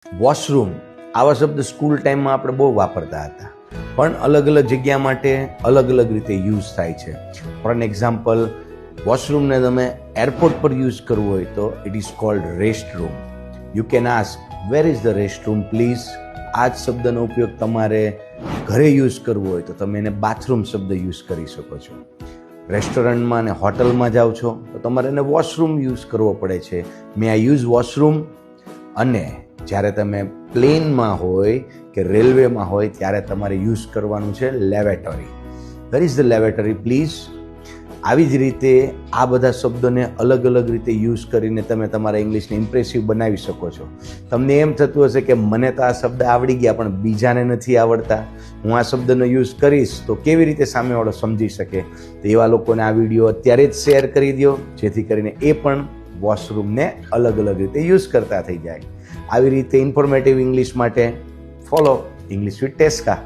Washroom આવા શબ્દ school ટાઈમમાં આપણે બહુ વાપરતા હતા, પણ અલગ અલગ જગ્યા માટે અલગ અલગ રીતે યુઝ થાય છે. ફોર એન એક્ઝામ્પલ, વોશરૂમને તમે એરપોર્ટ પર યુઝ કરવું હોય તો it is called rest room. You can ask wear is the rest room please. આ જ શબ્દનો ઉપયોગ તમારે ઘરે યુઝ કરવો હોય તો તમે એને બાથરૂમ શબ્દ યુઝ કરી શકો છો. રેસ્ટોરન્ટમાં અને હોટલમાં જાઓ છો તો તમારે એને વોશરૂમ યુઝ કરવો પડે છે. મે આઈ યુઝ વોશરૂમ. અને જ્યારે તમે પ્લેનમાં હોય કે રેલવેમાં હોય ત્યારે તમારે યુઝ કરવાનું છે lavatory. Where is the lavatory please. આવી જ રીતે આ બધા શબ્દોને અલગ અલગ રીતે યુઝ કરીને તમે તમારા ઇંગ્લિશને ઇમ્પ્રેસિવ બનાવી શકો છો. તમને એમ થતું હશે કે મને તો આ શબ્દ આવડી ગયા પણ બીજાને નથી આવડતા, હું આ શબ્દનો યુઝ કરીશ તો કેવી રીતે સામેવાળો સમજી શકે? તો એવા લોકોને આ વિડીયો અત્યારે જ શેર કરી દો, જેથી કરીને એ પણ વોશરૂમને અલગ અલગ રીતે યુઝ કરતા થઈ જાય. આવી રીતે ઇન્ફોર્મેટિવ ઇંગ્લિશ માટે ફોલો ઇંગ્લિશ વિથ ટેસ્કા.